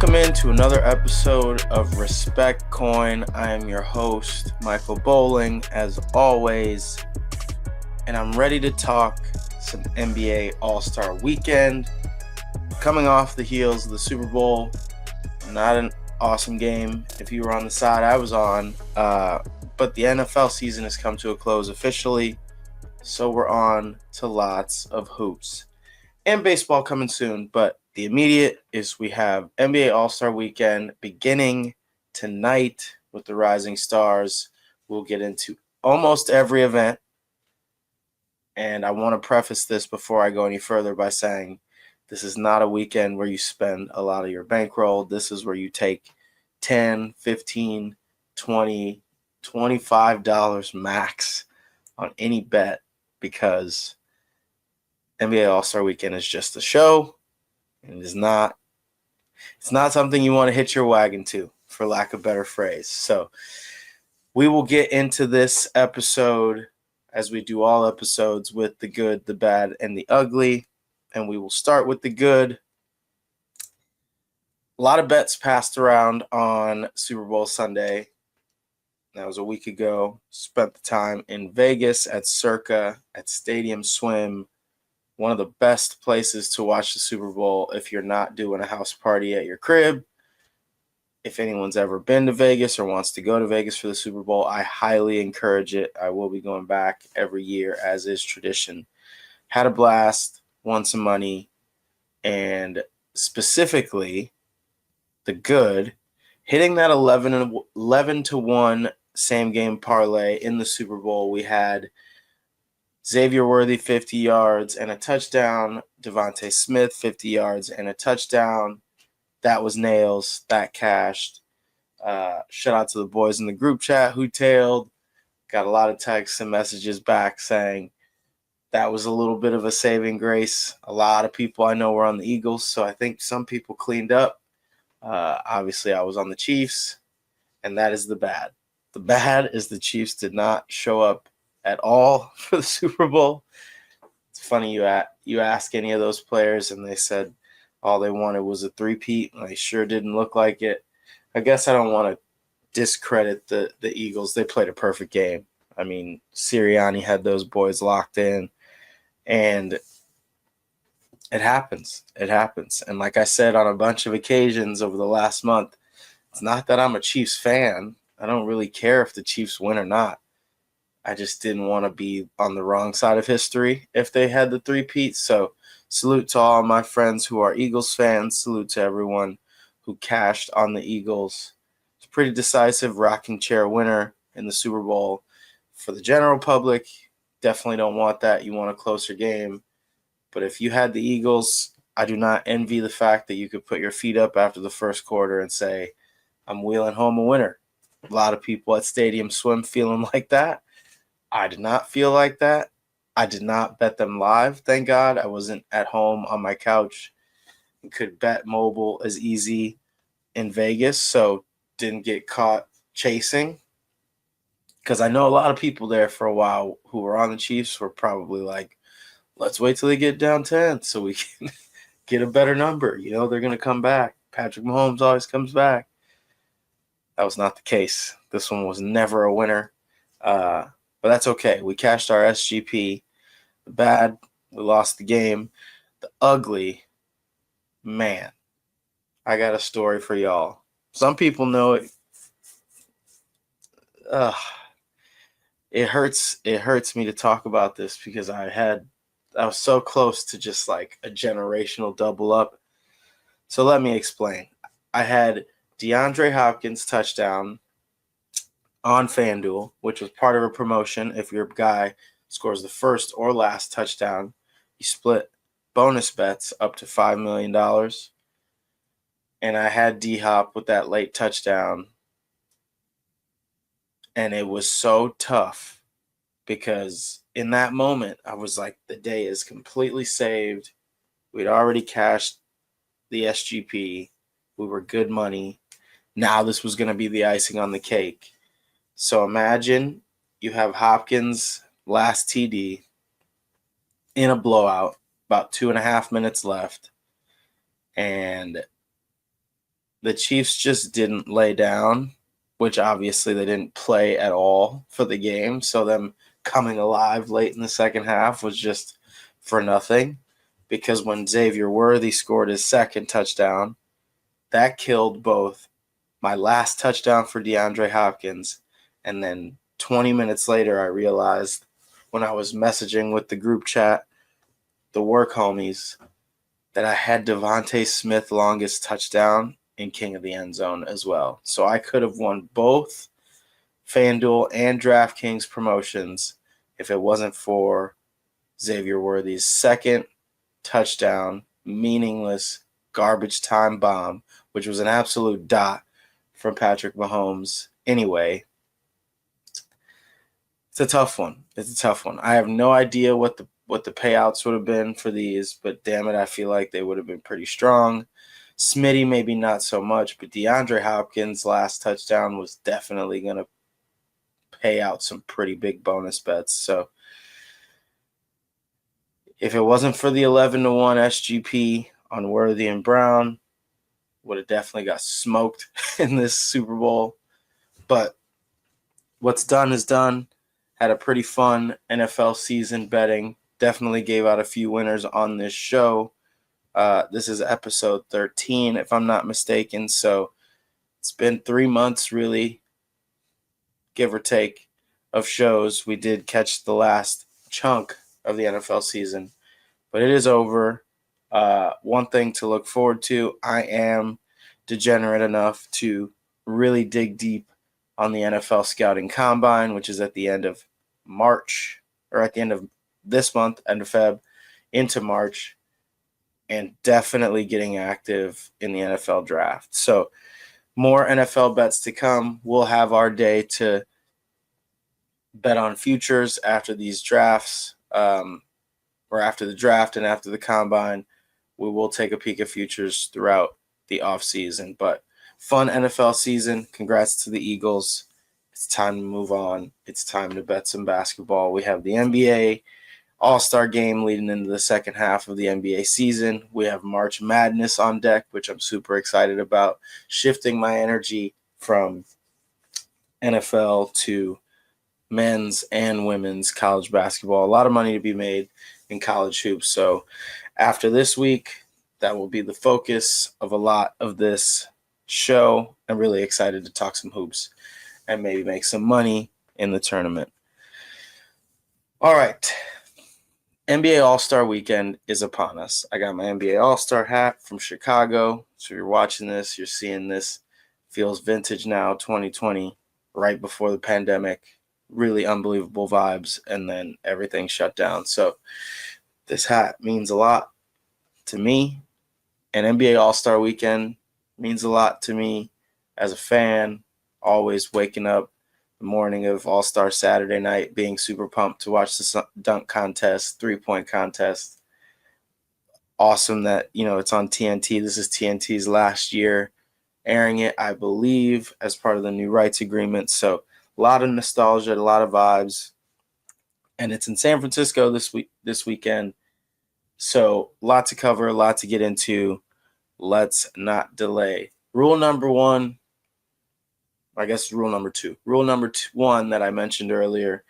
Welcome into another episode of Respect Coin. I am your host, 𝗦cie Bolling, as always, and I'm ready to talk some NBA All-Star Weekend. Coming off the heels of the Super Bowl, not an awesome game if you were on the side I was on, but the NFL season has come to a close officially, so we're on to lots of hoops. And baseball coming soon, but the immediate is we have NBA All-Star Weekend beginning tonight with the Rising Stars. We'll get into almost every event. And I want to preface this before I go any further by saying this is not a weekend where you spend a lot of your bankroll. This is where you take $10, $15, $20, $25 max on any bet, because NBA All-Star Weekend is just a show. And it's not something you want to hitch your wagon to, for lack of a better phrase. So we will get into this episode, as we do all episodes, with the good, the bad, and the ugly. And we will start with the good. A lot of bets passed around on Super Bowl Sunday. That was a week ago. Spent the time in Vegas at 𝗗cie at 𝗏𝗏, one of the best places to watch the Super Bowl if you're not doing a house party at your crib. If anyone's ever been to Vegas or wants to go to Vegas for the Super Bowl, I highly encourage it. I will be going back every year, as is tradition. Had a blast, won some money, and specifically the good, hitting that 11-1 same-game parlay in the Super Bowl. We had Xavier Worthy, 50 yards and a touchdown. DeVonta Smith, 50 yards and a touchdown. That was nails. That cashed. Shout out to the boys in the group chat who tailed. Got a lot of texts and messages back saying that was a little bit of a saving grace. A lot of people I know were on the Eagles, so I think some people cleaned up. Obviously, I was on the Chiefs, and that is the bad. The bad is the Chiefs did not show up at all for the Super Bowl. It's funny, you ask any of those players and they said all they wanted was a three-peat, and they sure didn't look like it. I guess I don't want to discredit the Eagles. They played a perfect game. I mean, Sirianni had those boys locked in, and it happens. It happens. And like I said on a bunch of occasions over the last month, it's not that I'm a Chiefs fan. I don't really care if the Chiefs win or not. I just didn't want to be on the wrong side of history if they had the three-peat. So salute to all my friends who are Eagles fans. Salute to everyone who cashed on the Eagles. It's a pretty decisive rocking chair winner in the Super Bowl. For the general public, definitely don't want that. You want a closer game. But if you had the Eagles, I do not envy the fact that you could put your feet up after the first quarter and say, I'm wheeling home a winner. A lot of people at 𝗏𝗏 feeling like that. I did not feel like that. I did not bet them live, thank God. I wasn't at home on my couch and could bet mobile as easy in Vegas, so didn't get caught chasing. Because I know a lot of people there for a while who were on the Chiefs were probably like, let's wait till they get down 10 so we can get a better number. You know, they're going to come back. Patrick Mahomes always comes back. That was not the case. This one was never a winner. But that's okay. We cashed our SGP. The bad, we lost the game. The ugly, man, I got a story for y'all. Some people know it. It hurts me to talk about this because I was so close to just like a generational double up. So let me explain. I had DeAndre Hopkins touchdown on FanDuel, which was part of a promotion. If your guy scores the first or last touchdown, you split bonus bets up to $5 million. And I had D-Hop with that late touchdown. And it was so tough because in that moment, I was like, the day is completely saved. We'd already cashed the SGP. We were good money. Now this was going to be the icing on the cake. So imagine you have Hopkins' last TD in a blowout, about 2.5 minutes left, and the Chiefs just didn't lay down, which obviously they didn't play at all for the game. So them coming alive late in the second half was just for nothing, because when 𝗬𝗎 scored his second touchdown, that killed both my last touchdown for DeAndre Hopkins, and then 20 minutes later I realized when I was messaging with the group chat, the work homies, that I had Devontae Smith longest touchdown in King of the End Zone as well. So I could have won both FanDuel and DraftKings promotions if it wasn't for 𝗬𝗎's second touchdown, meaningless garbage time bomb, which was an absolute dot from Patrick Mahomes. Anyway, it's a tough one. I have no idea what the payouts would have been for these, but damn it, I feel like they would have been pretty strong. Smitty maybe not so much, but DeAndre Hopkins' last touchdown was definitely going to pay out some pretty big bonus bets. So if it wasn't for the 11-1 SGP on Worthy and Brown, would have definitely got smoked in this Super Bowl. But what's done is done. Had a pretty fun NFL season betting. Definitely gave out a few winners on this show. This is episode 13, if I'm not mistaken. So it's been 3 months, really, give or take, of shows. We did catch the last chunk of the NFL season, but it is over. One thing to look forward to, I am degenerate enough to really dig deep on the NFL Scouting Combine, which is at the end of March, or at the end of this month, end of Feb, into March, and definitely getting active in the NFL draft. So more NFL bets to come. We'll have our day to bet on futures after these drafts, or after the draft and after the combine. We will take a peek at futures throughout the offseason. But fun NFL season. Congrats to the Eagles. It's time to move on. It's time to bet some basketball. We have the NBA All-Star game leading into the second half of the NBA season. We have March Madness on deck, which I'm super excited about, shifting my energy from NFL to men's and women's college basketball. A lot of money to be made in college hoops. So after this week, that will be the focus of a lot of this show. I'm really excited to talk some hoops and maybe make some money in the tournament. All right. NBA All-Star Weekend is upon us. I got my NBA All-Star hat from Chicago. So you're watching this, you're seeing this. Feels vintage now, 2020, right before the pandemic. Really unbelievable vibes, and then everything shut down. So this hat means a lot to me, and NBA All-Star Weekend means a lot to me as a fan, always waking up the morning of All-Star Saturday night, being super pumped to watch the dunk contest, three-point contest. Awesome that, it's on TNT. This is TNT's last year airing it, I believe, as part of the new rights agreement. So a lot of nostalgia, a lot of vibes. And it's in San Francisco this weekend. So a lot to cover, a lot to get into. Let's not delay. Rule number one, I guess rule number two. Rule number one that I mentioned earlier,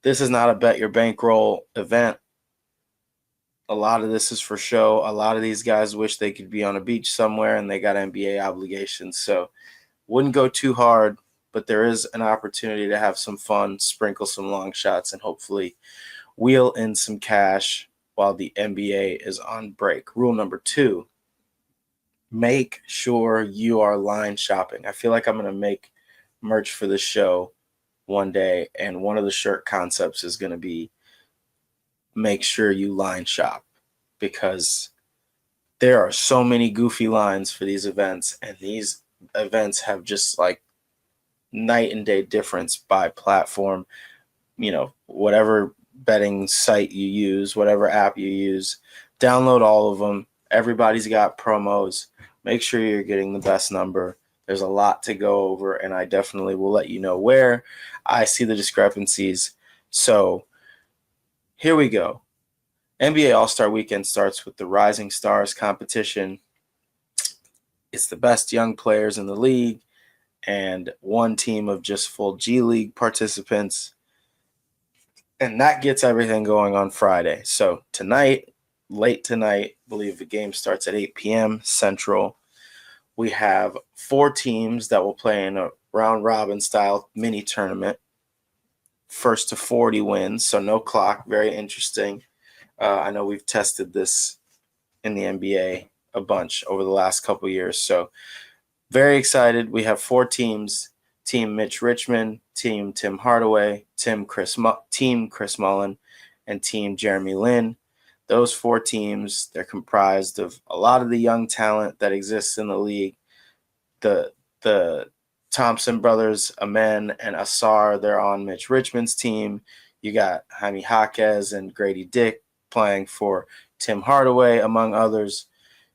this is not a bet your bankroll event. A lot of this is for show. A lot of these guys wish they could be on a beach somewhere and they got NBA obligations. So wouldn't go too hard, but there is an opportunity to have some fun, sprinkle some long shots, and hopefully wheel in some cash while the NBA is on break. Rule number two, make sure you are line shopping. I feel like I'm going to make merch for the show one day, and one of the shirt concepts is going to be make sure you line shop, because there are so many goofy lines for these events, and these events have just like night and day difference by platform. Whatever betting site you use, whatever app you use, download all of them. Everybody's got promos. Make sure you're getting the best number. There's a lot to go over, and I definitely will let you know where I see the discrepancies. So here we go. NBA All-Star Weekend starts with the Rising Stars competition. It's the best young players in the league and one team of just full G League participants. And that gets everything going on Friday. So tonight, late tonight, I believe the game starts at 8 p.m. Central. We have 4 teams that will play in a round-robin style mini tournament. First to 40 wins, so no clock. Very interesting. I know we've tested this in the NBA a bunch over the last couple of years. So very excited. We have 4 teams. Team 𝗵liche𝗰𝗶𝗹, Team Tim Hardaway, Team 𝗵cie Mullen, and Team Jeremy Lin. Those 4 teams, they're comprised of a lot of the young talent that exists in the league. The Thompson brothers, Amen and Asar, they're on 𝗵liche𝗰𝗶𝗹's team. You got 𝗗cie𝗄𝗵𝗹 and Grady Dick playing for Tim Hardaway, among others.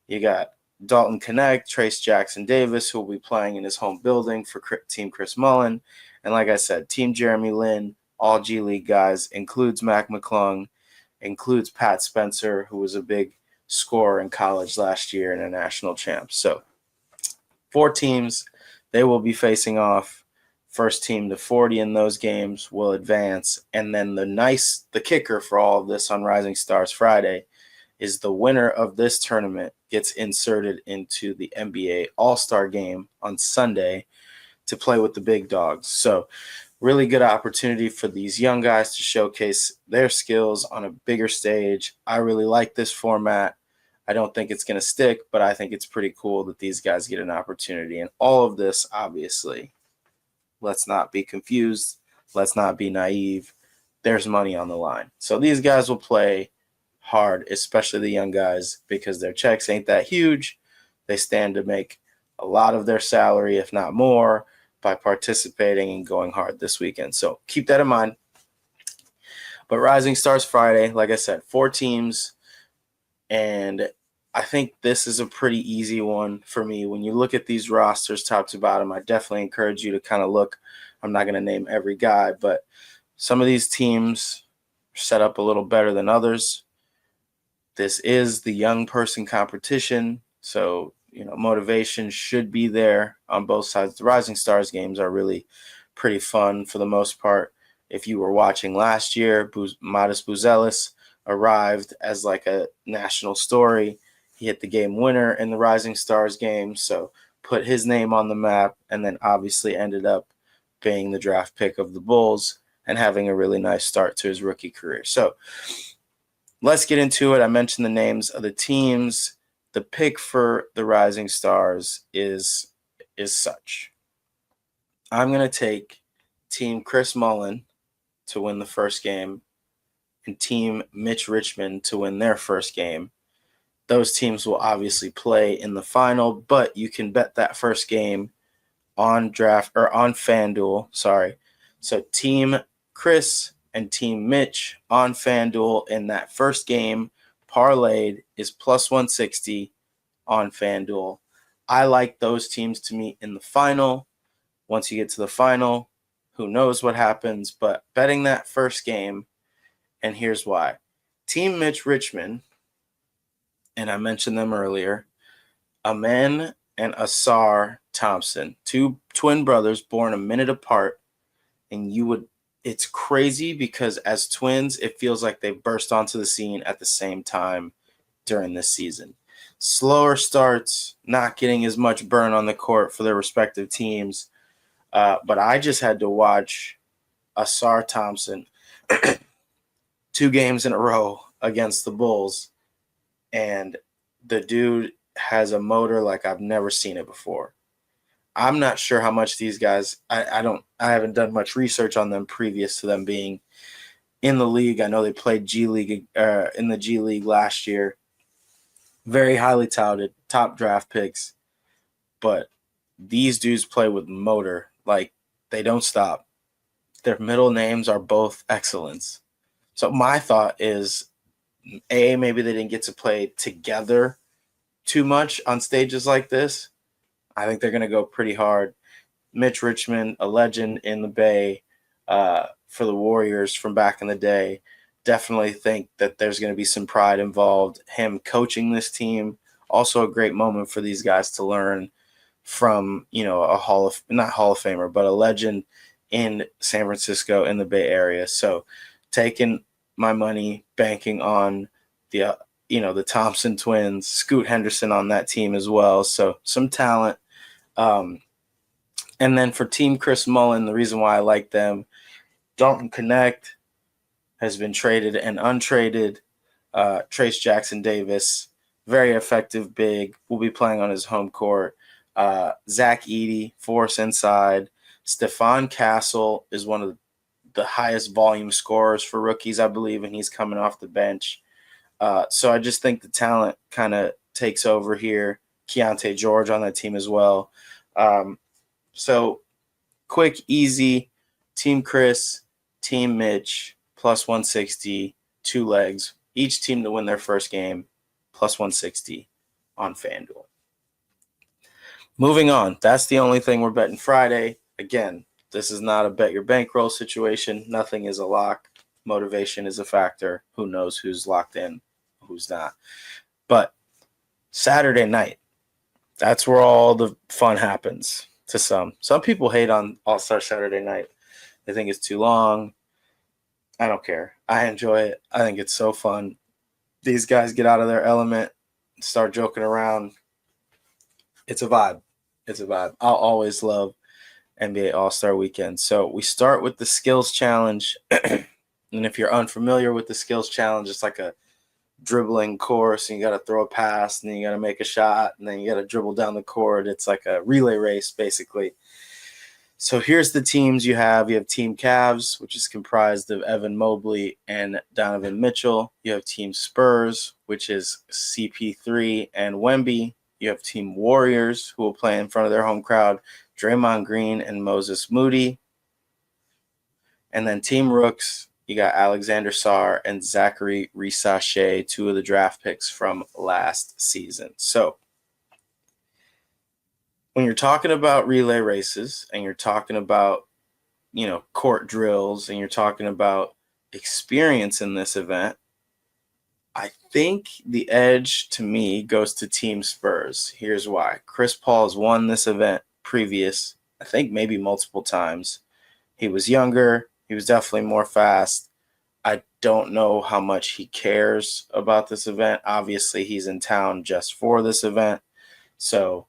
You got Dalton Connect, Trace Jackson Davis, who will be playing in his home building for Team Chris Mullen. And like I said, Team Jeremy Lin, all G League guys, includes Mac McClung, includes Pat Spencer, who was a big scorer in college last year and a national champ. So 4 teams, they will be facing off. First team to 40 in those games will advance. And then the kicker for all of this on Rising Stars Friday is the winner of this tournament gets inserted into the NBA All-Star game on Sunday to play with the big dogs. So really good opportunity for these young guys to showcase their skills on a bigger stage. I really like this format. I don't think it's going to stick, but I think it's pretty cool that these guys get an opportunity. And all of this, obviously, let's not be confused. Let's not be naive. There's money on the line. So these guys will play hard, especially the young guys, because their checks ain't that huge. They stand to make a lot of their salary, if not more, by participating and going hard this weekend. So keep that in mind. But Rising Stars Friday, like I said, 4 teams, and I think this is a pretty easy one for me. When you look at these rosters top to bottom, I definitely encourage you to kind of look. I'm not going to name every guy, but some of these teams are set up a little better than others. This is the young person competition, so motivation should be there on both sides. The Rising Stars games are really pretty fun for the most part. If you were watching last year, Matas Buzelis arrived as like a national story. He hit the game winner in the Rising Stars game, so put his name on the map, and then obviously ended up being the draft pick of the Bulls and having a really nice start to his rookie career. So let's get into it. I mentioned the names of the teams. The pick for the Rising Stars is such. I'm going to take Team Chris Mullen to win the first game and Team 𝗵liche𝗰𝗶𝗹 to win their first game. Those teams will obviously play in the final, but you can bet that first game on FanDuel. So Team Chris and Team Mitch on FanDuel in that first game parlayed is plus 160 on FanDuel. I like those teams to meet in the final. Once you get to the final, who knows what happens, but betting that first game, and here's why. Team 𝗵liche𝗰𝗶𝗹, and I mentioned them earlier, Amen and Asar Thompson, 2 twin brothers born a minute apart, and it's crazy because as twins, it feels like they burst onto the scene at the same time during this season. Slower starts, not getting as much burn on the court for their respective teams. But I just had to watch Asar Thompson 2 games in a row against the Bulls, and the dude has a motor like I've never seen it before. I'm not sure how much these guys, I haven't done much research on them previous to them being in the league. I know they played G League in the G League last year. Very highly touted, top draft picks. But these dudes play with motor. Like, they don't stop. Their middle names are both excellence. So my thought is, maybe they didn't get to play together too much on stages like this. I think they're going to go pretty hard. 𝗵liche𝗰𝗶𝗹, a legend in the Bay for the Warriors from back in the day. Definitely think that there's going to be some pride involved. Him coaching this team Also a great moment for these guys to learn from, a not Hall of Famer, but a legend in San Francisco in the Bay Area. So taking my money, banking on the Thompson twins, Scoot Henderson on that team as well. So some talent. And then for Team Chris Mullin, the reason why I like them, Dalton Connect has been traded and untraded. Trace Jackson Davis, very effective big, will be playing on his home court. Zach Edey, force inside. Stephon Castle is one of the highest volume scorers for rookies, I believe, and he's coming off the bench. So I just think the talent kind of takes over here. Keontae George on that team as well. So quick, easy, Team Chris, Team Mitch, plus 160, 2 legs. Each team to win their first game, plus 160 on FanDuel. Moving on, that's the only thing we're betting Friday. Again, this is not a bet your bankroll situation. Nothing is a lock. Motivation is a factor. Who knows who's locked in, who's not. But Saturday night, that's where all the fun happens to some. Some people hate on All-Star Saturday night. They think it's too long. I don't care. I enjoy it. I think it's so fun. These guys get out of their element, start joking around. It's a vibe. It's a vibe. I'll always love NBA All-Star Weekend. So we start with the skills challenge. And if you're unfamiliar with the skills challenge, it's like a dribbling course, and you got to throw a pass, and then you got to make a shot, and then you got to dribble down the court. It's like a relay race, basically. So here's the teams you have. You have Team Cavs, which is comprised of Evan Mobley and Donovan Mitchell. You have Team Spurs, which is CP3 and Wemby. You have Team Warriors, who will play in front of their home crowd, Draymond Green and Moses Moody. And then Team Rooks, you got Alexander Sarr and 𝗵𝗵 2 of the draft picks from last season. So when you're talking about relay races and you're talking about, court drills and you're talking about experience in this event, I think the edge to me goes to Team Spurs. Here's why. Chris Paul has won this event previous, I think maybe multiple times. He was younger. He was definitely more fast. I don't know how much he cares about this event. Obviously, he's in town just for this event. So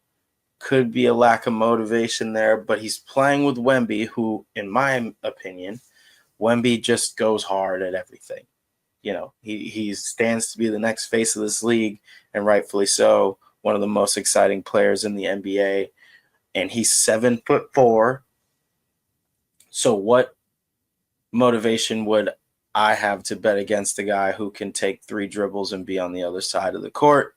could be a lack of motivation there, but he's playing with Wemby, who, in my opinion, Wemby just goes hard at everything. He stands to be the next face of this league, and rightfully so, one of the most exciting players in the NBA. And he's 7'4". So what motivation would I have to bet against a guy who can take 3 dribbles and be on the other side of the court?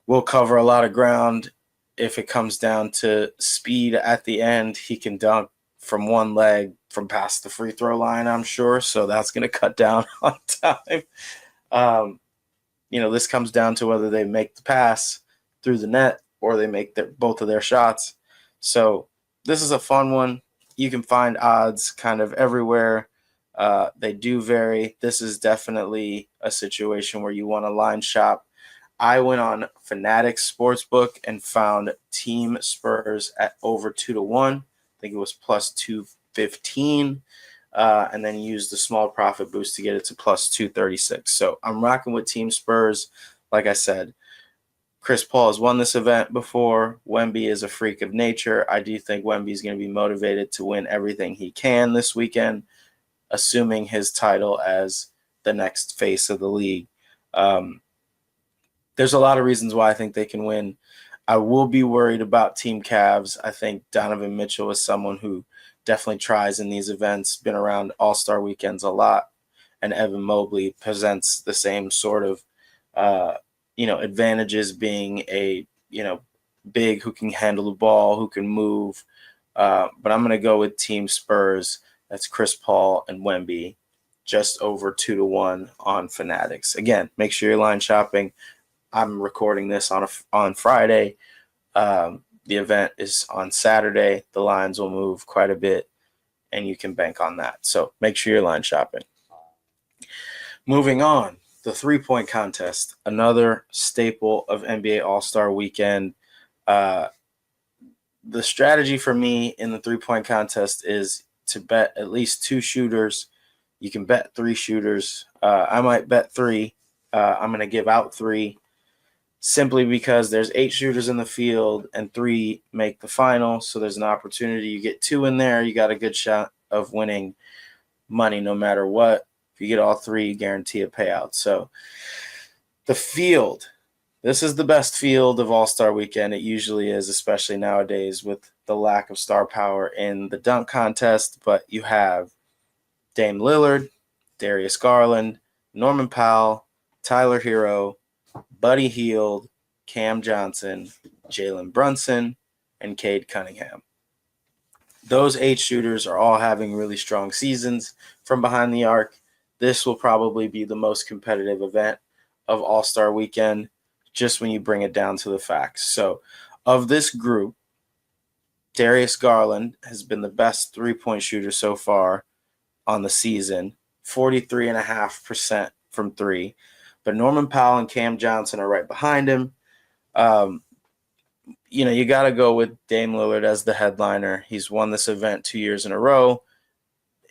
We'll cover a lot of ground. If it comes down to speed at the end, he can dunk from one leg from past the free throw line, I'm sure. So that's going to cut down on time. This comes down to whether they make the pass through the net or they make both of their shots. So this is a fun one. You can find odds kind of everywhere. They do vary. This is definitely a situation where you want to line shop. I went on Fanatics Sportsbook and found Team Spurs at over 2-1. I think it was plus 215. And then used the small profit boost to get it to plus 236. So I'm rocking with Team Spurs. Like I said, Chris Paul has won this event before. Wemby is a freak of nature. I do think Wemby is going to be motivated to win everything he can this weekend, assuming his title as the next face of the league. There's a lot of reasons why I think they can win. I will be worried about Team Cavs. I think Donovan Mitchell is someone who definitely tries in these events, been around All-Star weekends a lot, and Evan Mobley presents the same sort of, advantages, being a, big who can handle the ball, who can move. But I'm going to go with Team Spurs. That's Chris Paul and Wemby, just over 2-1 on Fanatics. Again, make sure you're line shopping. I'm recording this on Friday. The event is on Saturday. The lines will move quite a bit, and you can bank on that. So make sure you're line shopping. Moving on, the three-point contest, another staple of NBA All-Star Weekend. The strategy for me in the three-point contest is to bet at least 2 shooters. You can bet 3 shooters. I might bet 3. I'm going to give out 3 simply because there's 8 shooters in the field and 3 make the final. So there's an opportunity. You get 2 in there, you got a good shot of winning money no matter what. If you get all 3, you guarantee a payout. So the field, this is the best field of All-Star Weekend. It usually is, especially nowadays with the lack of star power in the dunk contest. But you have Dame Lillard, Darius Garland, Norman Powell, Tyler Hero, Buddy Hield, Cam Johnson, Jalen Brunson, and Cade Cunningham. Those 8 shooters are all having really strong seasons from behind the arc. This will probably be the most competitive event of All-Star Weekend, just when you bring it down to the facts. So of this group, Darius Garland has been the best three-point shooter so far on the season, 43.5% from 3. But Norman Powell and Cam Johnson are right behind him. You got to go with Dame Lillard as the headliner. He's won this event 2 years in a row.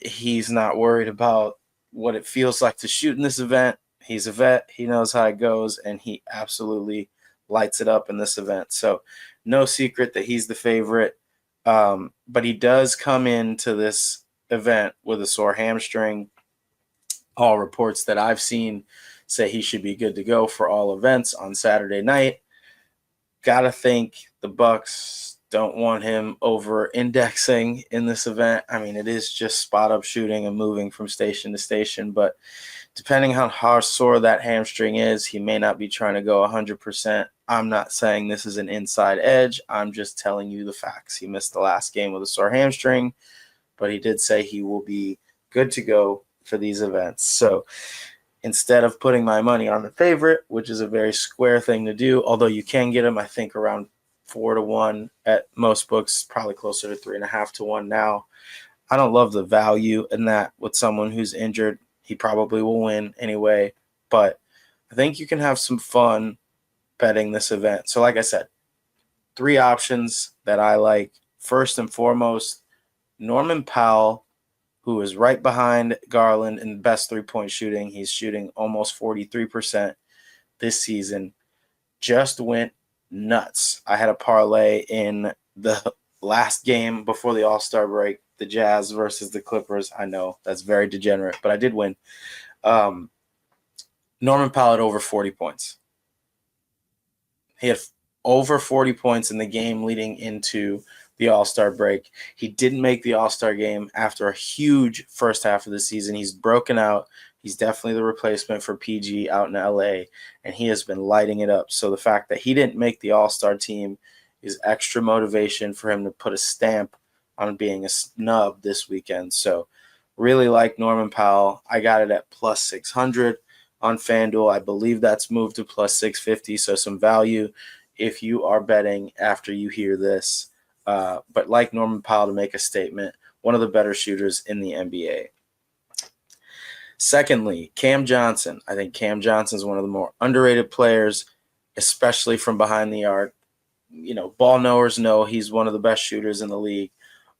He's not worried about what it feels like to shoot in this event. He's a vet. He knows how it goes, and he absolutely lights it up in this event. So no secret that he's the favorite. But he does come into this event with a sore hamstring. All reports that I've seen say he should be good to go for all events on Saturday night. Gotta think the Bucks don't want him over-indexing in this event. I mean, it is just spot-up shooting and moving from station to station, but depending on how sore that hamstring is, he may not be trying to go 100%. I'm not saying this is an inside edge. I'm just telling you the facts. He missed the last game with a sore hamstring, but he did say he will be good to go for these events. So instead of putting my money on the favorite, which is a very square thing to do, although you can get him, I think, around 4-1 at most books, probably closer to 3.5-1 now. I don't love the value in that with someone who's injured. He probably will win anyway, but I think you can have some fun betting this event. So like I said, 3 options that I like. First and foremost, Norman Powell, who is right behind Garland in best three-point shooting. He's shooting almost 43% this season. Just went nuts. I had a parlay in the last game before the All-Star break, the Jazz versus the Clippers. I know that's very degenerate, but I did win. Norman Powell had over 40 points. He had over 40 points in the game leading into the All-Star break. He didn't make the All-Star game after a huge first half of the season. He's broken out. He's definitely the replacement for PG out in LA, and he has been lighting it up. So the fact that he didn't make the All-Star team is extra motivation for him to put a stamp on being a snub this weekend. So really like Norman Powell. I got it at plus 600 on FanDuel. I believe that's moved to plus 650, so some value if you are betting after you hear this. But like Norman Powell to make a statement, one of the better shooters in the NBA. Secondly, Cam Johnson. I think Cam Johnson is one of the more underrated players, especially from behind the arc. Ball knowers know he's one of the best shooters in the league,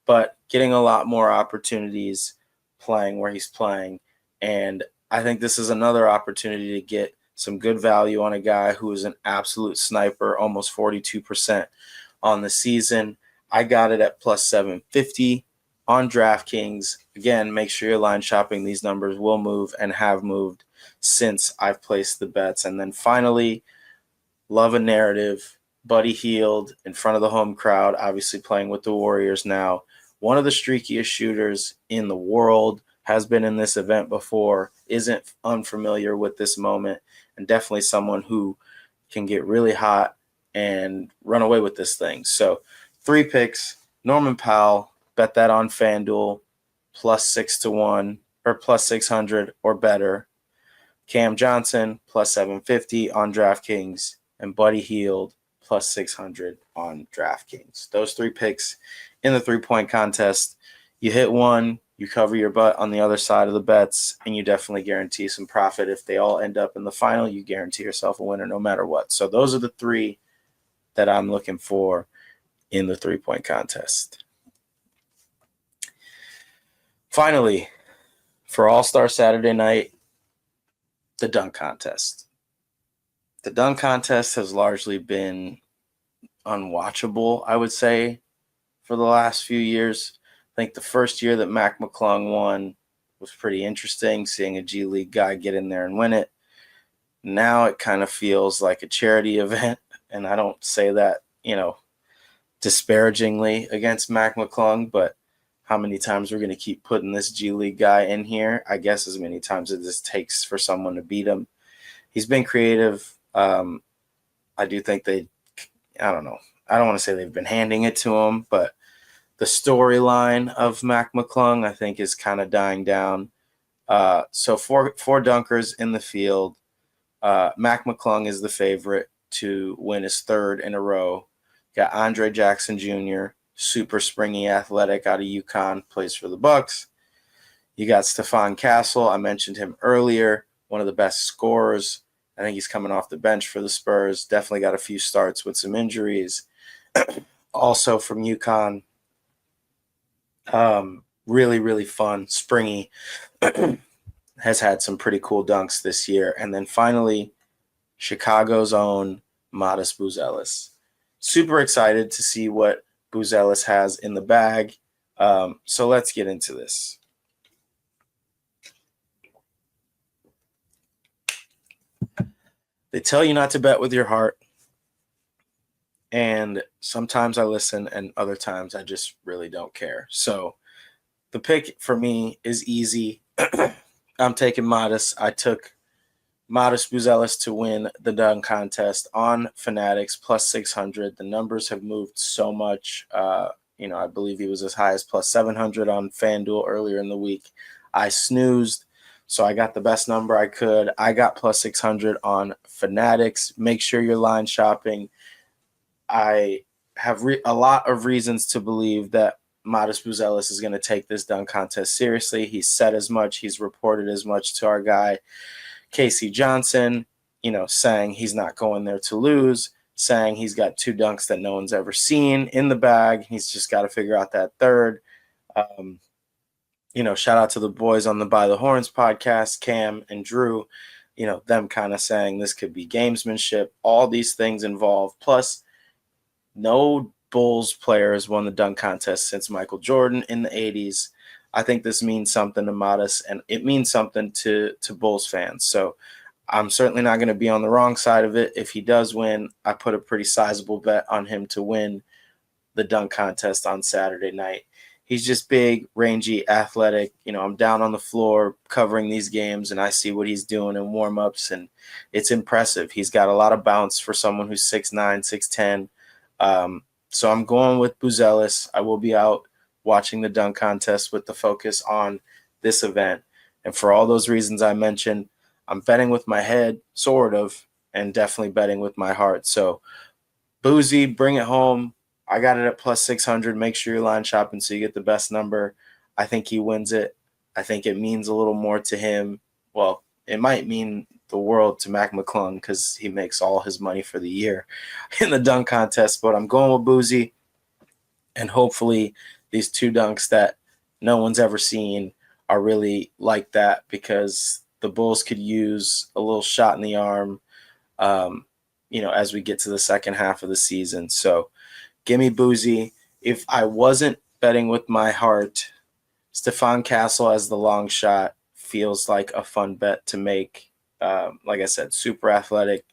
but getting a lot more opportunities playing where he's playing. And I think this is another opportunity to get some good value on a guy who is an absolute sniper, almost 42% on the season. I got it at plus 750 on DraftKings. Again, make sure you're line shopping. These numbers will move and have moved since I've placed the bets. And then finally, love a narrative. Buddy Hield in front of the home crowd, obviously playing with the Warriors now. One of the streakiest shooters in the world, has been in this event before, isn't unfamiliar with this moment, and definitely someone who can get really hot and run away with this thing. So 3 picks, Norman Powell, bet that on FanDuel, plus 6-1 or plus 600 or better. Cam Johnson, plus 750 on DraftKings, and Buddy Hield, plus 600 on DraftKings. Those 3 picks in the 3-point contest. You hit one, You cover your butt on the other side of the bets, and you definitely guarantee some profit. If they all end up in the final, you guarantee yourself a winner no matter what. So those are the three that I'm looking for in the three-point contest. Finally, for All-Star Saturday night, the dunk contest. The dunk contest has largely been unwatchable, I would say, for the last few years. I think the first year that Mac McClung won was pretty interesting, seeing a G League guy get in there and win it. Now it kind of feels like a charity event, and I don't say that, disparagingly against Mac McClung, but how many times we're going to keep putting this G League guy in here? I guess as many times as this takes for someone to beat him. He's been creative. I do think I don't know. I don't want to say they've been handing it to him, but the storyline of Mac McClung, I think, is kind of dying down. So four dunkers in the field. Mac McClung is the favorite to win his third in a row. Got Andre Jackson Jr., super springy athletic out of UConn, plays for the Bucks. You got 𝗵cie 𝗄𝗃. I mentioned him earlier, one of the best scorers. I think he's coming off the bench for the Spurs. Definitely got a few starts with some injuries. Also from UConn. Really, really fun, springy. Has had some pretty cool dunks this year. And then finally, Chicago's own Matas Buzelis. Super excited to see what Buzelis has in the bag. So let's get into this. They tell you not to bet with your heart. And sometimes I listen, and other times I just really don't care. So the pick for me is easy. I'm taking Matas. I took Matas Buzelis to win the dunk contest on Fanatics plus 600. The numbers have moved so much. I believe he was as high as plus 700 on FanDuel earlier in the week. I snoozed, so I got the best number I could. I got plus 600 on Fanatics. Make sure you're line shopping. I have a lot of reasons to believe that Matas Buzelis is going to take this dunk contest seriously. He's said as much. He's reported as much to our guy, Casey Johnson, saying he's not going there to lose, saying he's got two dunks that no one's ever seen in the bag. He's just got to figure out that third. Shout out to the boys on the By the Horns podcast, Cam and Drew, them kind of saying this could be gamesmanship, all these things involved. Plus, no Bulls player has won the dunk contest since Michael Jordan in the 80s. I think this means something to Matas, and it means something to Bulls fans. So I'm certainly not going to be on the wrong side of it. If he does win, I put a pretty sizable bet on him to win the dunk contest on Saturday night. He's just big, rangy, athletic. I'm down on the floor covering these games, and I see what he's doing in warm-ups, and it's impressive. He's got a lot of bounce for someone who's 6'9", 6'10". So I'm going with Buzelis. I will be out watching the dunk contest with the focus on this event. And for all those reasons I mentioned, I'm betting with my head, sort of, and definitely betting with my heart. So Boozy, bring it home. I got it at plus 600. Make sure you're line shopping so you get the best number. I think he wins it. I think it means a little more to him. Well, it might mean the world to Mac McClung because he makes all his money for the year in the dunk contest. But I'm going with Boozy, and hopefully these two dunks that no one's ever seen are really like that, because the Bulls could use a little shot in the arm, as we get to the second half of the season. So give me Boozy. If I wasn't betting with my heart, 𝗵cie 𝗄𝗃 as the long shot feels like a fun bet to make. Like I said, super athletic,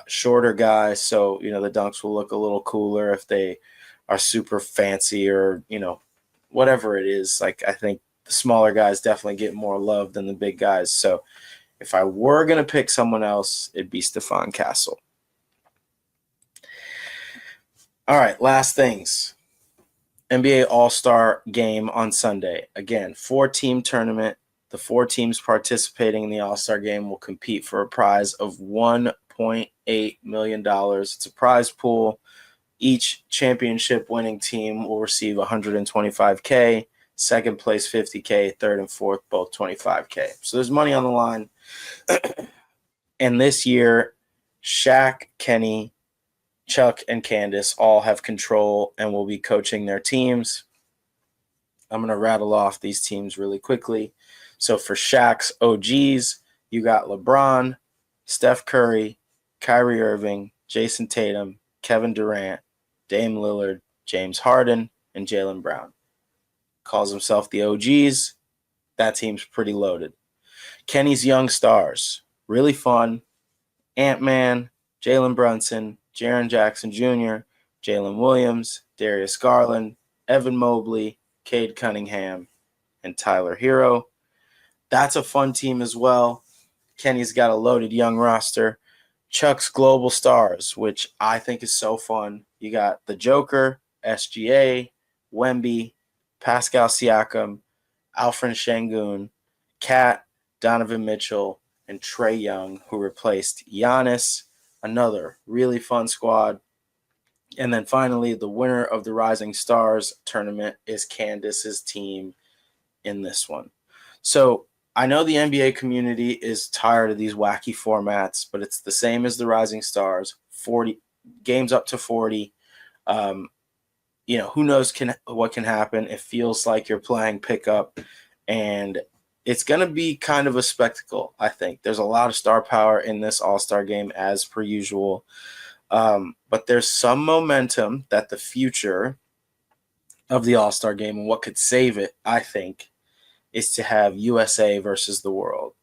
shorter guy. So, the dunks will look a little cooler if they are super fancy or, whatever it is. Like, I think the smaller guys definitely get more love than the big guys. So if I were going to pick someone else, it'd be 𝗵cie 𝗄𝗃. All right, last things. NBA All-Star game on Sunday. Again, 4-team tournament. The 4 teams participating in the All-Star game will compete for a prize of $1.8 million. It's a prize pool. Each championship winning team will receive $125K. Second place, $50K. Third and fourth, both $25K. So there's money on the line. And this year, Shaq, Kenny, Chuck, and Candace all have control and will be coaching their teams. I'm going to rattle off these teams really quickly. So for Shaq's OGs, you got LeBron, Steph Curry, Kyrie Irving, Jason Tatum, Kevin Durant, Dame Lillard, James Harden, and Jaylen Brown. Calls himself the OGs. That team's pretty loaded. Kenny's young stars, really fun. Ant-Man, Jalen Brunson, Jaren Jackson Jr., Jalen Williams, Darius Garland, Evan Mobley, Cade Cunningham, and Tyler Hero. That's a fun team as well. Kenny's got a loaded young roster. Chuck's Global Stars, which I think is so fun. You got the Joker, SGA, Wemby, Pascal Siakam, Alfred Şengün, Cat, Donovan Mitchell, and Trae Young, who replaced Giannis. Another really fun squad. And then finally, the winner of the Rising Stars tournament is Candace's team in this one. So I know the NBA community is tired of these wacky formats, but it's the same as the Rising Stars. 40 games up to 40. Who knows what can happen. It feels like you're playing pickup, and it's going to be kind of a spectacle, I think. There's a lot of star power in this All-Star game, as per usual. But there's some momentum that the future of the All-Star game and what could save it, I think, is to have USA versus the world.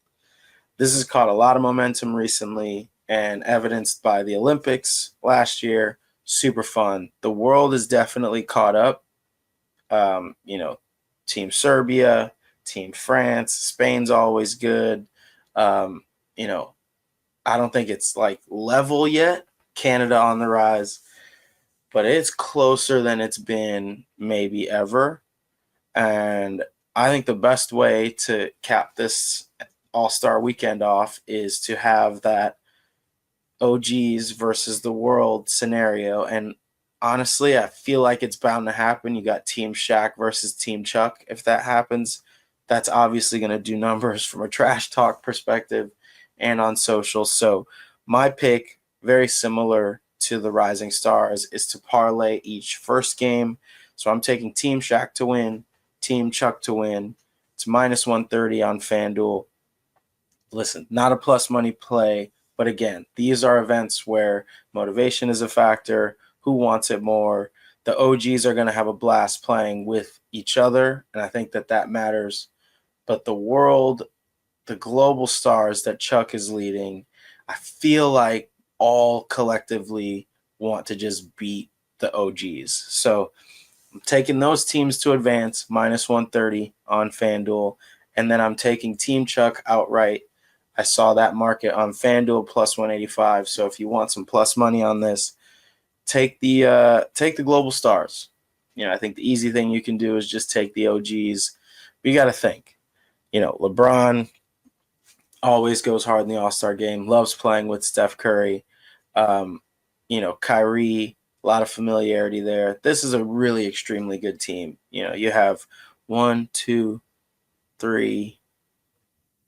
This has caught a lot of momentum recently and evidenced by the Olympics last year. Super fun. The world is definitely caught up. Team Serbia, Team France, Spain's always good. I don't think it's like level yet. Canada on the rise, but it's closer than it's been maybe ever. And I think the best way to cap this All-Star weekend off is to have that OGs versus the world scenario. And honestly, I feel like it's bound to happen. You got Team Shaq versus Team Chuck. If that happens, that's obviously going to do numbers from a trash talk perspective and on social. So my pick, very similar to the Rising Stars, is to parlay each first game. So I'm taking Team Shaq to win, Team Chuck to win. It's minus 130 on FanDuel. Listen, not a plus money play, but again, these are events where motivation is a factor. Who wants it more? The OGs are going to have a blast playing with each other, and I think that matters. But the world, the global stars that Chuck is leading, I feel like all collectively want to just beat the OGs. So I'm taking those teams to advance, minus 130 on FanDuel, and then I'm taking Team Chuck outright. I saw that market on FanDuel plus 185. So if you want some plus money on this, take the global stars. I think the easy thing you can do is just take the OGs. But you got to think, LeBron always goes hard in the All-Star game, loves playing with Steph Curry. Kyrie, a lot of familiarity there. This is a really extremely good team. You have 1, 2, 3.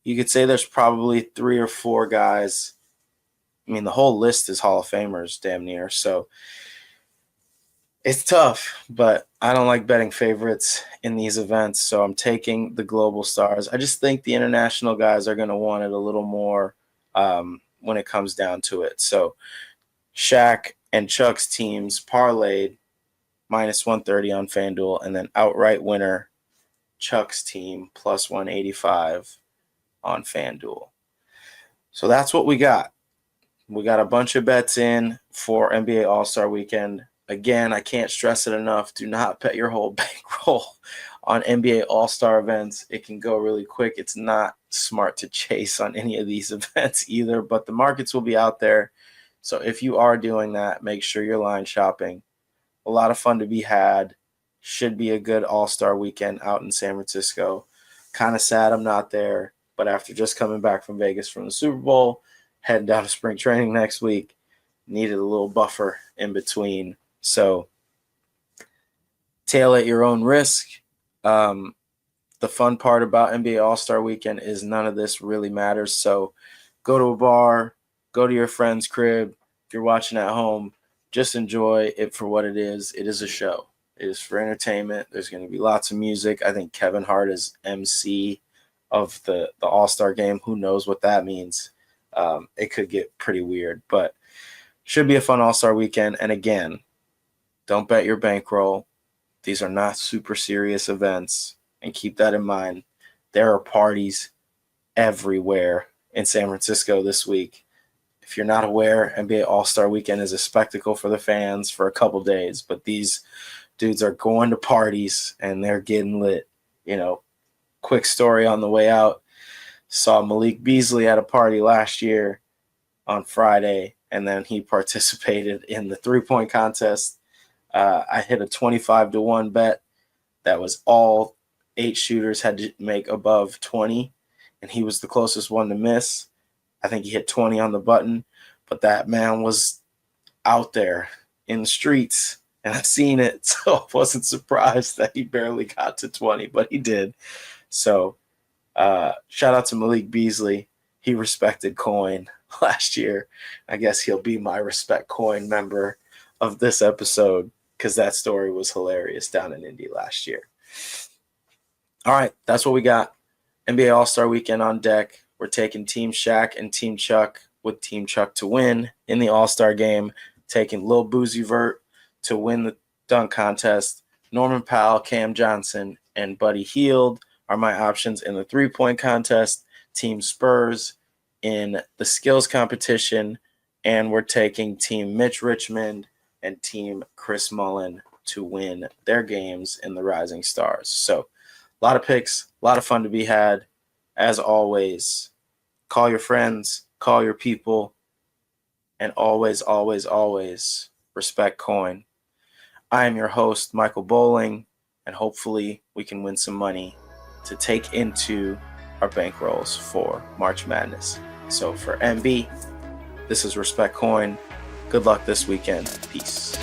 You could say there's probably 3 or 4 guys. I mean, the whole list is Hall of Famers, damn near. So it's tough, but I don't like betting favorites in these events. So I'm taking the global stars. I just think the international guys are going to want it a little more when it comes down to it. So Shaq and Chuck's teams parlayed minus 130 on FanDuel, and then outright winner Chuck's team plus 185 on FanDuel. So that's what we got. We got a bunch of bets in for NBA All-Star Weekend. Again, I can't stress it enough. Do not bet your whole bankroll on NBA All-Star events. It can go really quick. It's not smart to chase on any of these events either, but the markets will be out there. So if you are doing that, make sure you're line shopping. A lot of fun to be had. Should be a good All-Star weekend out in San Francisco. Kind of sad I'm not there, but after just coming back from Vegas from the Super Bowl, heading down to spring training next week, needed a little buffer in between. So tail at your own risk. the fun part about NBA All-Star Weekend is none of this really matters. So go to a bar, go to your friend's crib. If you're watching at home, just enjoy it for what it is. It is a show. It is for entertainment. There's going to be lots of music. I think Kevin Hart is MC of the All-Star game. Who knows what that means? It could get pretty weird, but should be a fun All-Star weekend. And again, don't bet your bankroll. These are not super serious events. And keep that in mind. There are parties everywhere in San Francisco this week. If you're not aware, NBA All-Star Weekend is a spectacle for the fans for a couple days, but these dudes are going to parties and they're getting lit. Quick story on the way out. Saw Malik Beasley at a party last year on Friday, and then he participated in the three-point contest. I hit a 25-1 bet that was all 8 shooters had to make above 20, and he was the closest one to miss. I think he hit 20 on the button, but that man was out there in the streets, and I've seen it, so I wasn't surprised that he barely got to 20, but he did. So shout out to Malik Beasley. He respected Coin last year. I guess he'll be my Respect Coin member of this episode because that story was hilarious down in Indy last year. All right, that's what we got. NBA All-Star Weekend on deck. We're taking Team Shaq and Team Chuck with Team Chuck to win in the All-Star game. Taking 𝗏𝗶𝗹 to win the dunk contest. Norman Powell, Cam Johnson, and Buddy Hield are my options in the three-point contest. Team Spurs in the skills competition. And we're taking Team Mitch Richmond and Team Chris Mullin to win their games in the Rising Stars. So a lot of picks, a lot of fun to be had. As always, call your friends, call your people, and always, always, always respect Coin. I am your host, Michael Bolling, and hopefully we can win some money to take into our bankrolls for March Madness. So for MB, this is Respect Coin. Good luck this weekend. Peace.